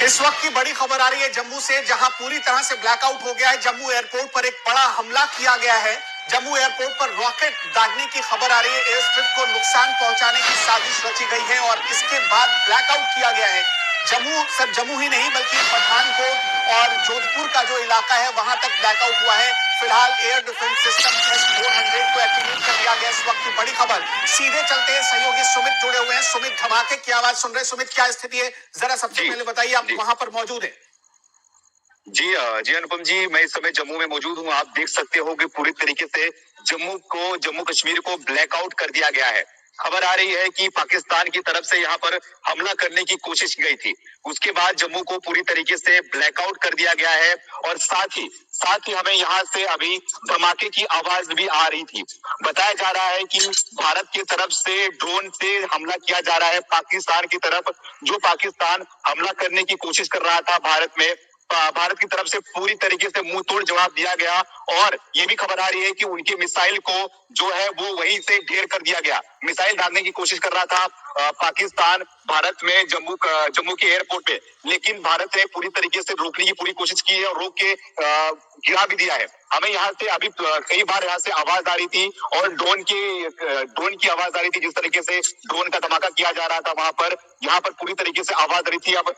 इस वक्त की बड़ी खबर आ रही है जम्मू से, जहां पूरी तरह से ब्लैकआउट हो गया है। जम्मू एयरपोर्ट पर एक बड़ा हमला किया गया है। जम्मू एयरपोर्ट पर रॉकेट दागने की खबर आ रही है। एयर स्ट्रिप को नुकसान पहुंचाने की साजिश रची गई है और इसके बाद ब्लैकआउट किया गया है। जम्मू सिर्फ जम्मू ही नहीं बल्कि पठानकोट और जोधपुर का जो इलाका है वहां तक ब्लैकआउट हुआ है। फिलहाल एयर डिफेंस सिस्टम S-400 को एक्टिवेट कर दिया गया। इस वक्त की बड़ी खबर, सीधे चलते हैं, सहयोगी सुमित जुड़े हुए हैं। सुमित, धमाके की आवाज सुन रहे। सुमित, क्या स्थिति है, जरा सबसे पहले बताइए, आप वहां पर मौजूद है? जी अनुपम जी, मैं इस समय जम्मू में मौजूद हूँ। आप देख सकते हो कि पूरी तरीके से जम्मू कश्मीर को ब्लैकआउट कर दिया गया है। खबर आ रही है कि पाकिस्तान की तरफ से यहाँ पर हमला करने की कोशिश की गई थी। उसके बाद जम्मू को पूरी तरीके से ब्लैकआउट कर दिया गया है और साथ ही हमें यहाँ से अभी धमाके की आवाज भी आ रही थी। बताया जा रहा है कि भारत की तरफ से ड्रोन से हमला किया जा रहा है पाकिस्तान की तरफ। जो पाकिस्तान हमला करने की कोशिश कर रहा था भारत की तरफ से पूरी तरीके से मुंह तोड़ जवाब दिया गया। और ये भी खबर आ रही है कि उनकी मिसाइल को जो है वो वहीं से ढेर कर दिया गया। मिसाइल डालने की कोशिश कर रहा था पाकिस्तान भारत में जम्मू के एयरपोर्ट पे, लेकिन भारत ने पूरी तरीके से रोकने की पूरी कोशिश की है और रोक के गिरा भी दिया है। हमें यहाँ से अभी कई बार यहाँ से आवाज आ रही थी और ड्रोन की आवाज आ रही थी। जिस तरीके से ड्रोन का धमाका किया जा रहा था वहां पर, यहाँ पर पूरी तरीके से आवाज आ रही थी। अब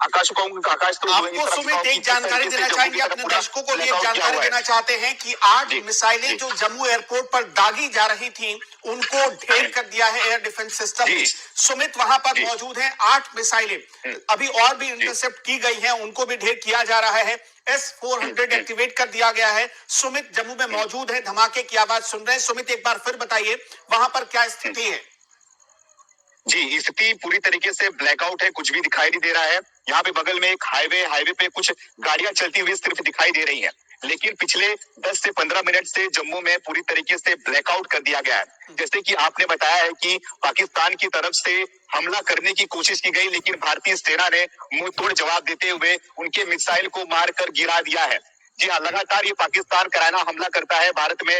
आकाश तो आपको सुमित एक जानकारी देना चाहेंगे, अपने दर्शकों को भी एक जानकारी देना चाहते हैं कि 8 मिसाइलें जो जम्मू एयरपोर्ट पर दागी जा रही थी उनको ढेर कर दिया है एयर डिफेंस सिस्टम ने। सुमित वहां पर मौजूद हैं। 8 मिसाइलें अभी और भी इंटरसेप्ट की गई हैं, उनको भी ढेर किया जा रहा है। S-400 एक्टिवेट कर दिया गया है। सुमित जम्मू में मौजूद है, धमाके की आवाज सुन रहे हैं। सुमित, एक बार फिर बताइए वहां पर क्या स्थिति है? जी, स्थिति पूरी तरीके से ब्लैकआउट है, कुछ भी दिखाई नहीं दे रहा है। यहाँ पे बगल में एक हाईवे पे कुछ गाड़ियां चलती हुई सिर्फ दिखाई दे रही हैं। लेकिन पिछले 10 से 15 मिनट से जम्मू में पूरी तरीके से ब्लैकआउट कर दिया गया है। जैसे कि आपने बताया है कि पाकिस्तान की तरफ से हमला करने की कोशिश की गई, लेकिन भारतीय सेना ने मुंह तोड़ जवाब देते हुए उनके मिसाइल को मारकर गिरा दिया है। जी हाँ, लगातार ये पाकिस्तान कराना हमला करता है, भारत में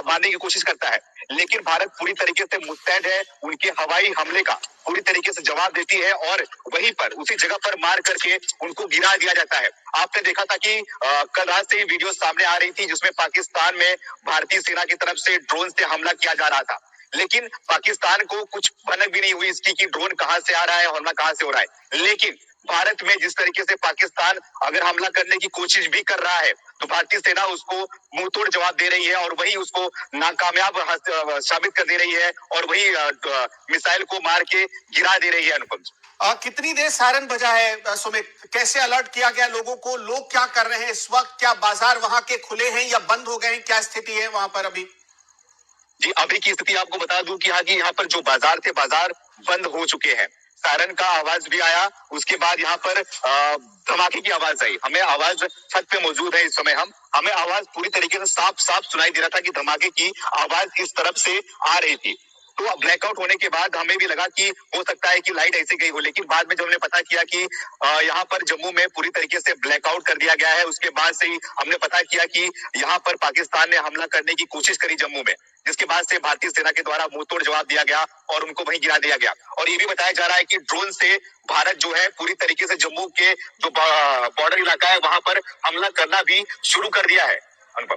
मारने की कोशिश करता है, लेकिन भारत पूरी तरीके से मुस्तैद है। उनके हवाई हमले का पूरी तरीके से जवाब देती है और वहीं पर उसी जगह पर मार करके उनको गिरा दिया जाता है। आपने देखा था कि कल रात से वीडियो सामने आ रही थी जिसमें पाकिस्तान में भारतीय सेना की तरफ से ड्रोन से हमला किया जा रहा था, लेकिन पाकिस्तान को कुछ भनक भी नहीं हुई इसकी कि ड्रोन कहां से आ रहा है, हमला कहां से हो रहा है। लेकिन भारत में जिस तरीके से पाकिस्तान अगर हमला करने की कोशिश भी कर रहा है तो भारतीय सेना उसको मुंह तोड़ जवाब दे रही है और वही उसको नाकामयाब साबित कर दे रही है और वही मिसाइल को मार के गिरा दे रही है। अनुपम, कितनी देर सायरन बजा है सुमित? कैसे अलर्ट किया गया लोगों को? लोग क्या कर रहे हैं इस वक्त? क्या बाजार वहां के खुले हैं या बंद हो गए हैं? क्या स्थिति है वहां पर अभी? जी, अभी की स्थिति आपको बता दूं कि यहाँ पर जो बाजार थे, बाजार बंद हो चुके हैं। सायरन का आवाज भी आया, उसके बाद यहाँ पर धमाके की आवाज आई। हमें आवाज, छत पे मौजूद है इस समय हमें आवाज पूरी तरीके से साफ साफ सुनाई दे रहा था कि धमाके की आवाज इस तरफ से आ रही थी। तो ब्लैकआउट होने के बाद हमें भी लगा कि हो सकता है कि लाइट ऐसे गई हो, लेकिन बाद में जब हमने पता किया कि यहाँ पर जम्मू में पूरी तरीके से ब्लैकआउट कर दिया गया है, उसके बाद से ही हमने पता किया कि यहाँ पर पाकिस्तान ने हमला करने की कोशिश करी जम्मू में, जिसके बाद से भारतीय सेना के द्वारा मुंहतोड़ जवाब दिया गया और उनको वहीं गिरा दिया गया। और ये भी बताया जा रहा है कि ड्रोन से भारत जो है पूरी तरीके से जम्मू के जो बॉर्डर इलाका है वहां पर हमला करना भी शुरू कर दिया है। अनुपम,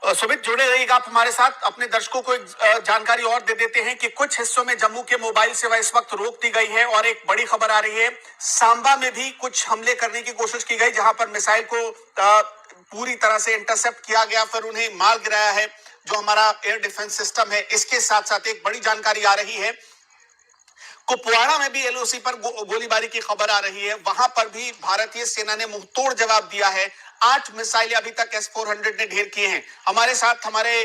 सुमित, जुड़े रहिएगा आप हमारे साथ। अपने दर्शकों को एक जानकारी और दे देते हैं कि कुछ हिस्सों में जम्मू के मोबाइल सेवा इस वक्त रोक दी गई है और एक बड़ी खबर आ रही है, सांबा में भी कुछ हमले करने की कोशिश की गई जहां पर मिसाइल को पूरी तरह से इंटरसेप्ट किया गया, फिर उन्हें मार गिराया है जो हमारा एयर डिफेंस सिस्टम है। इसके साथ साथ एक बड़ी जानकारी आ रही है, कुपवाड़ा में भी LOC पर गोलीबारी की खबर आ रही है। वहां पर भी भारतीय सेना ने मुंहतोड़ जवाब दिया है। 8 मिसाइलें अभी तक S-400 ने ढेर किए हैं। हमारे साथ हमारे